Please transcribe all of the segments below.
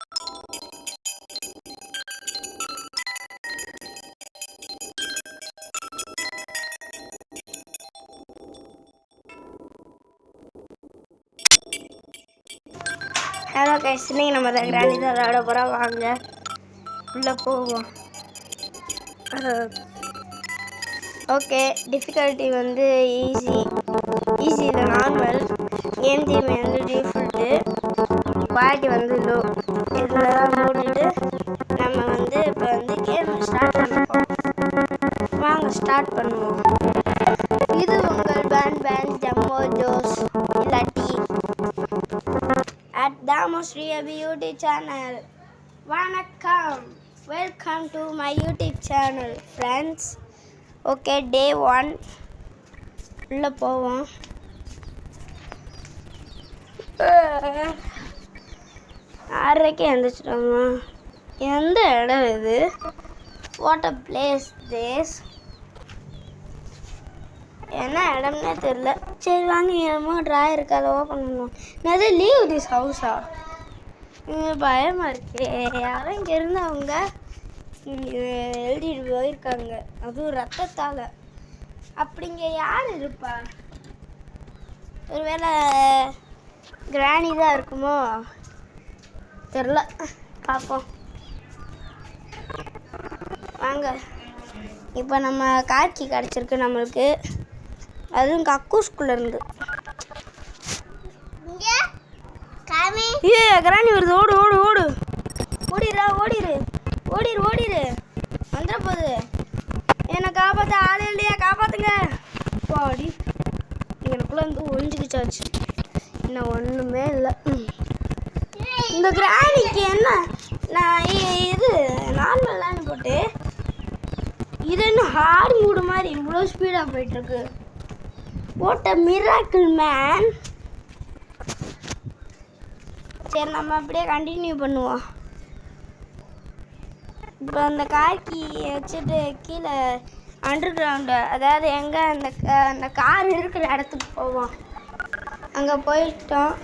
Hello guys, இன்னைக்கு நம்ம தான் கிராணி தான் விளையாட போகிறோம். வாங்க உள்ளே போவோம். ஓகே, டிஃபிகல்ட்டி வந்து ஈஸியில் நார்மல், கேம் தீம் வந்து டிஃபால்ட்டு, குவாலிட்டி வந்து லோ. இதில் தான் போட்டுட்டு நம்ம வந்து இப்போ வந்து கேம் ஸ்டார்ட் பண்ணுவோம். வாங்க ஸ்டார்ட் பண்ணுவோம். இது உங்கள் பேன் ஜம்மோ ஜோஸ் இல்லாட்டி at Damos Ria YouTube channel. Vanakkam, welcome to my YouTube channel friends. Okay, day 1 உள்ள போவோம். ஆறரைக்கே எழுந்திரிச்சிட்டோமா? எந்த இடம் இது? What a place this? என்ன இடம்னே தெரியல. சரி வாங்க, என்னமோ ட்ராய் இருக்கு, அதை ஓப்பன் பண்ணுவோம். என்னது லீவ் திஸ் ஹவுஸா? பயமாக இருக்கு. யாரும் இங்கே இருந்தவங்க எழுதிட்டு போயிருக்காங்க, அதுவும் ரத்தத்தால். அப்படிங்க யார் இருப்பா? ஒருவேளை கிராணி தான் இருக்குமோ தெரில, பார்ப்போம். வாங்க, இப்போ நம்ம காக்கி கிடச்சிருக்கு நம்மளுக்கு, அதுவும் கக்கூஸ்குள்ளே இருந்து. ஏ கிராணி வருது, ஓடு ஓடு ஓடு, ஓடிடுறா, ஓடிரு வந்துட போகுது. என்னை காப்பாற்ற ஆள் இல்லையா? காப்பாற்றுங்க பாடி. எனக்குள்ளே வந்து ஒழிஞ்சிக்கிச்சாச்சு, இன்னும் ஒன்றுமே இல்லை. இந்த கிராணிக்கு என்ன, நான் இது நார்மலான்னு போட்டு இது இன்னும் ஹார்ட் மூடு மாதிரி இவ்வளோ ஸ்பீடாக போயிட்டுருக்கு. What a miracle man. சரி, நம்ம அப்படியே கண்டினியூ பண்ணுவோம். இப்போ அந்த காக்கி வச்சுட்டு கீழே அண்டர் கிரவுண்டு, அதாவது எங்கே அந்த கார் இருக்கிற இடத்துக்கு போவோம். அங்கே போயிட்டோம்,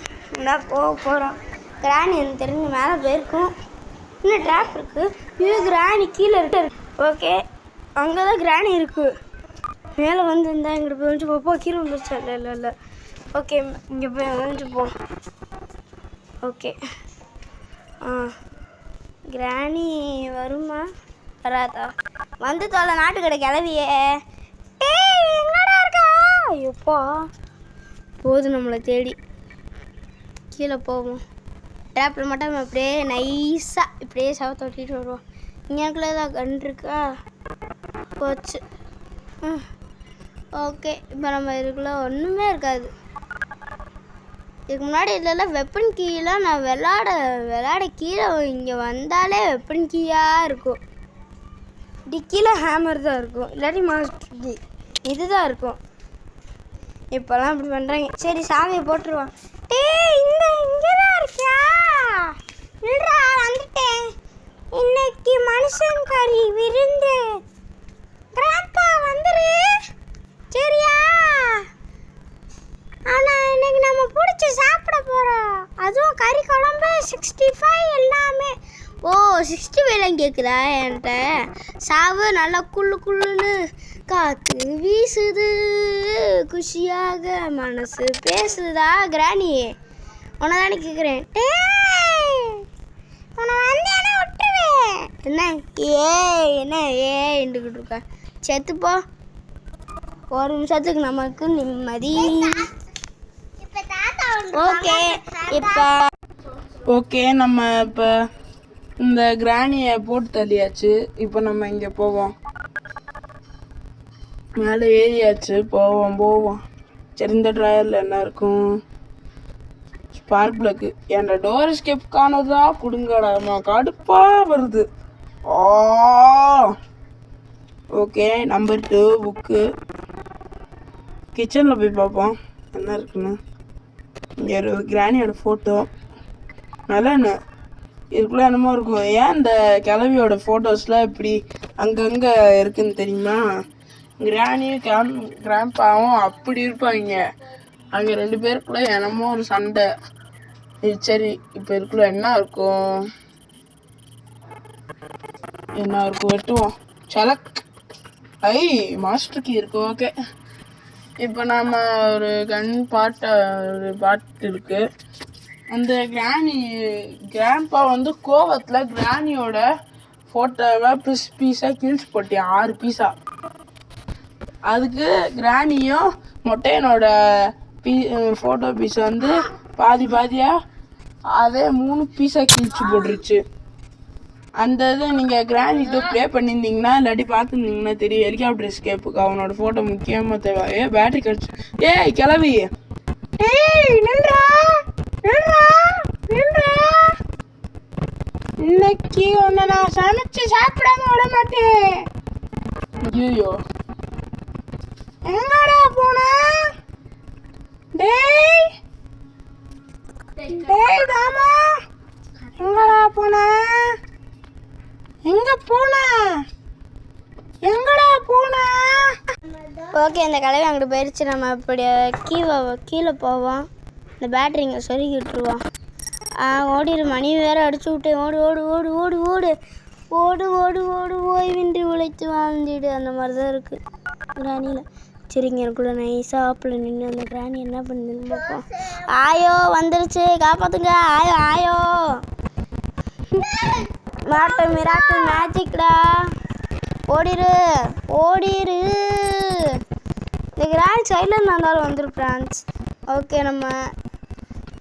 போகிறோம். கிராணி எனக்கு தெரிஞ்சு மேலே போயிருக்கும். இன்னும் ட்ராப் இருக்குது. இது கிராணி கீழே இருக்கு. ஓகே, அங்கே தான் கிராணி இருக்குது. மேலே வந்து இருந்தால் இங்கிட்ட போய் வந்துட்டு போப்போ. கீழே வந்துருச்சா? இல்லை. ஓகே, இங்கே போய் வந்துட்டு போ. ஓகே, கிராணி வருமா வராதா? வந்து தொலை நாட்டுக்கடை கிளவியே. எங்கடா இருக்கா? ஐயோப்பா, போதும் நம்மளை தேடி. கீழே போவோம். ட்ராப்பில் மட்டும் நம்ம அப்படியே நைஸாக இப்படியே சவத்தை ஒட்டிகிட்டு வருவோம். இங்கேக்குள்ளே தான் கன் இருக்கா? போச்சு. ஓகே, இப்போ நம்ம இதுக்குள்ளே ஒன்றுமே இருக்காது. இதுக்கு முன்னாடி இதெல்லாம் வெப்பன் கீயெலாம் நான் விளாட கீழே இங்கே வந்தாலே வெப்பன் கீயாக இருக்கும். டிக்கியில் ஹேமர் தான் இருக்கும், இல்லாட்டி மாஸ்டர் கீ இதுதான் இருக்கும். இப்போல்லாம் இப்படி பண்ணுறாங்க. சரி, சாவியை போட்டுருவான். இங்கே தான் இருக்கியா? இல்லைடா, வந்துட்டேன். இன்னைக்கு மனுஷன் கறி விருந்து. கிராப்பா வந்துரு, சரியா? ஆனால் இன்னைக்கு நம்ம பிடிச்சி சாப்பிட போகிறோம். அதுவும் கறி குழம்பு 65 எல்லாமே. ஓ, 65 கேட்குதா என்கிட்ட? சாவு நல்லா குள்ளுன்னு காற்று வீசுது, குஷியாக மனசு பேசுதா? கிராணி, உன்னை தானே கேட்குறேன். உன்னை வந்து என்ன விட்டுருவேன். என்ன ஏண்டுக்கிட்டு இருக்க? செத்துப்போ. ஒரு நிமிஷத்துக்கு நமக்கு நிம்மதி. ஓகே, நம்ம இப்போ இந்த கிராணியை போட்டு தள்ளியாச்சு. இப்போ நம்ம இங்கே போவோம். மேலே ஏறியாச்சு, போவோம். சரி, இந்த ட்ராயரில் என்ன இருக்கும்? ஸ்பார்க் பிளக்கு. என் டோர் எஸ்கேப் காணதா? கொடுங்கடாமா, கடுப்பாக வருது. Okay, number 2 book. கிச்சனில் போய் பார்ப்போம் என்ன இருக்குன்னு. இங்கே ஒரு கிராணியோட ஃபோட்டோ. நல்ல இதுக்குள்ளே என்னமோ இருக்கும். ஏன் இந்த கிளவியோட ஃபோட்டோஸ்லாம் இப்படி அங்கங்கே இருக்குன்னு தெரியுமா? கிராணியும் கிராண்ட்பாவும் அப்படி இருப்பாங்க. அங்கே 2 பேருக்குள்ளே என்னமோ ஒரு சண்டை. சரி, இப்போ இதுக்குள்ளே என்ன இருக்கும்? என்ன இருக்கும் வெட்டுவோம். சலக் ஐ மாஸ்டர் கீ இருக்கு. ஓகே, இப்போ நம்ம ஒரு ஒரு பாட்டு இருக்கு. அந்த கிராண்ட்பா வந்து கோவத்தில் கிராணியோட ஃபோட்டோவை பீஸாக கிழிச்சு போட்டேன், 6 பீஸா. அதுக்கு கிராணியும் மொட்டையனோட ஃபோட்டோ பீஸை வந்து பாதியாக அதே 3 பீஸாக கிழிச்சு போட்டுருச்சு. அந்த இது நீங்கள் கிராணி 2 ப்ளே பண்ணியிருந்தீங்கன்னா இல்லாட்டி பார்த்துருந்தீங்கன்னா தெரியும். ஹெலிகாப்டர் எஸ்கேப்புக்கு அவனோட ஃபோட்டோ முக்கியமாக தேவை. பேட்டரி கிடச்சி. ஏய் கிளவி, நில்றா. இன்னைக்கு ஒன்று நான் சமைச்சு சாப்பிடாம விட மாட்டேன். ஐயோ, எங்கடா போன? டேய் தாமா, எங்கடா போன? எங்கடா போன? ஓகே, இந்த கலவை அங்கிட்டு போயிடுச்சு. நம்ம அப்படியே கீழே போவோம். இந்த பேட்டரி இங்கே சொருகி விட்டுருவோம். ஓடிடு, மணி வேற அடிச்சு விட்டேன். ஓடு ஓடு ஓடு ஓடு ஓடு ஓடு ஓடு ஓடு ஓய்வின்றி உழைத்து வாழ்ந்துடு. அந்த மாதிரி தான் இருக்குது கிராணியில். சரிங்க, எனக்குள்ள நைஸாக ஆப்பில் நின்று அந்த கிராணி என்ன பண்ணுதுன்னு பார்ப்போம். ஆயோ வந்துருச்சு, காப்பாற்றுங்க. ஆயோ மிராக்கிள் மேஜிக்டா. ஓடிரு. இந்த கிராண்ட் சைடில் இருந்தாலும் வந்துடும் ஃப்ரான்ஸ். ஓகே, நம்ம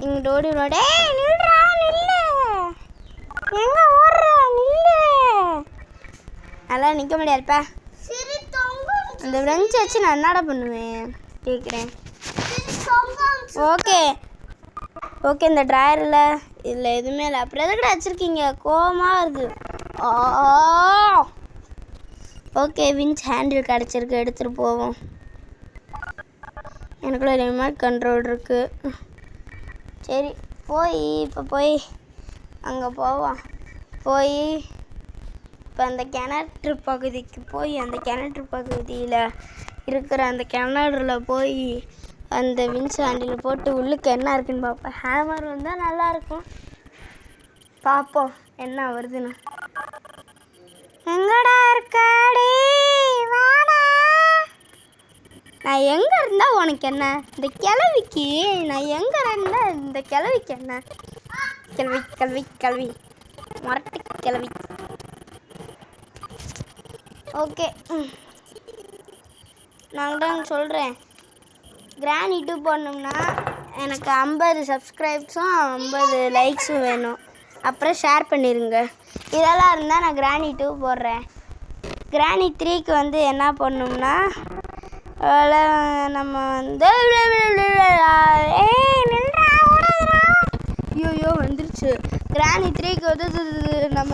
இங்கிட்ட ஓடிடுவோம். டேய் நில்றா, நில்லு. எங்கே ஓடுற? நில்லு. நல்லா நிற்க முடியாதுப்பா. அந்த ஃப்ரெண்ட்ஸ் வச்சு நான் என்னடா பண்ணுவேன் கேட்குறேன். ஓகே, இந்த ட்ராயரில் இதில் எதுவுமே இல்லை. அப்புறம் எதுக்கிட்ட வச்சுருக்கீங்க? கோவமாக இருக்குது. ஓகே, விஞ்ச் ஹேண்டில் கிடச்சிருக்கு, எடுத்துகிட்டு போவோம். எனக்குள்ள ரிமோட் கண்ட்ரோல் இருக்குது. சரி, இப்போ போய் அங்கே போவோம். இப்போ அந்த கிணற்று பகுதிக்கு போய் அந்த கிணற்று பகுதியில் இருக்கிற அந்த கிணறுல போய் அந்த விஞ்ச் ஹேண்டில் போட்டு உள்ளுக்கு என்ன இருக்குன்னு பார்ப்போம். ஹேமர் வந்தால் நல்லாயிருக்கும். பார்ப்போம் என்ன வருதுன்னு. எங்கடா இருக்காடி? வாடா. நான் எங்கே இருந்தால் உனக்கு என்ன? இந்த கிழவிக்கு நான் எங்கே இருந்தால் இந்த கிழவிக்கு என்ன? கிழவி மரட்டு கிழவி. ஓகே, நான் தான் சொல்கிறேன். கிராண்ட் 2 போடணும்னா எனக்கு 50 சப்ஸ்கிரைப்ஸும் 50 லைக்ஸும் வேணும். அப்புறம் ஷேர் பண்ணிடுங்க. இதெல்லாம் இருந்தால் நான் கிராண்ட் 2 போடுறேன். கிராண்ட் 3க்கு வந்து என்ன பண்ணணும்னா நம்ம வந்து ஐயோ வந்துருச்சு. கிராண்ட் 3க்கு வந்து நம்ம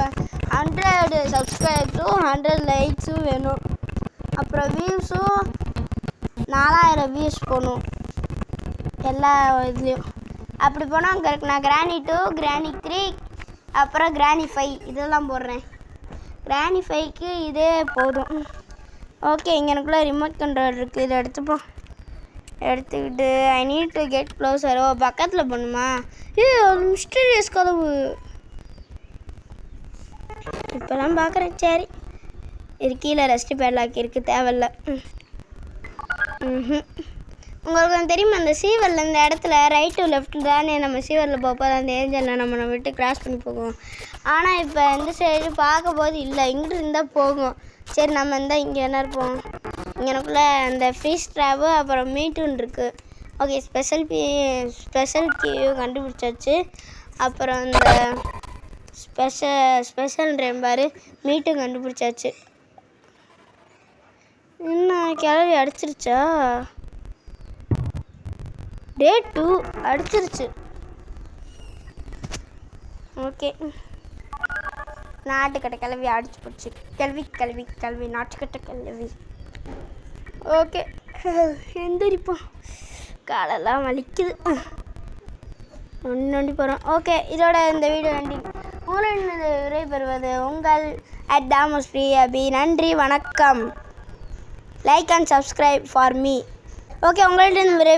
100 சப்ஸ்கிரைப்ஸும் 100 லைக்ஸும் வேணும். அப்புறம் வியூஸும் 4000 வியூஸ் போகணும் எல்லா இதுலேயும். அப்படி போனால் நான் கிராண்ட் 2, கிராண்ட் 3, அப்புறம் கிராண்ட் 5 இதெல்லாம் போடுறேன். கிராண்ட் 5க்கு இதே போதும். ஓகே, இங்கே எனக்குள்ளே ரிமோட் கண்ட்ரோல் இருக்குது. இதை எடுத்துக்கிட்டு I need to get closer. பக்கத்தில் போகணுமா? அது மிஸ்டீரியஸ் கதவு. இப்போலாம் பார்க்குறேன். சரி, இது கீழே ரெஸ்ட் பேட்லாக் இருக்குது, தேவையில்ல. உங்களுக்கு தெரியுமா அந்த சீவரில் இந்த இடத்துல ரைட் டு லெஃப்ட் தானே நம்ம சீவரில் போப்போ அந்த ஏஞ்சலில் நம்ம விட்டு கிராஸ் பண்ணி போகும். ஆனால் இப்போ இந்த சைடு பார்க்க போது இல்லை, இங்கிட்டு இருந்தால் போகும். சரி, நம்ம இருந்தால் இங்கே என்ன இருப்போம். எனக்குள்ளே அந்த ஃப்ரீஸ் ட்ராவு அப்புறம் மீட்டுன்னு இருக்குது. ஓகே, ஸ்பெஷல் கீயும் கண்டுபிடிச்சாச்சு. அப்புறம் இந்த ஸ்பெஷல் பாரு மீட்டும் கண்டுபிடிச்சாச்சு. என்ன கிளவி அடிச்சிருச்சா? டே 2 அடிச்சிருச்சு. ஓகே, நாட்டுக்கட்டை கிளவி அடிச்சு போச்சு. கிளவி நாட்டுக்கட்டை கிளவி. ஓகே, எந்திரிப்போம். காலெல்லாம் வலிக்குது. நொண்டி போகிறோம். ஓகே, இதோட இந்த வீடியோ நன்றி. உங்களின் விடைபெறுவது உங்கள் @தாமஸ்ரீ அபி. நன்றி, வணக்கம். Like and subscribe for me. Okay, உங்கள்கிட்ட விரை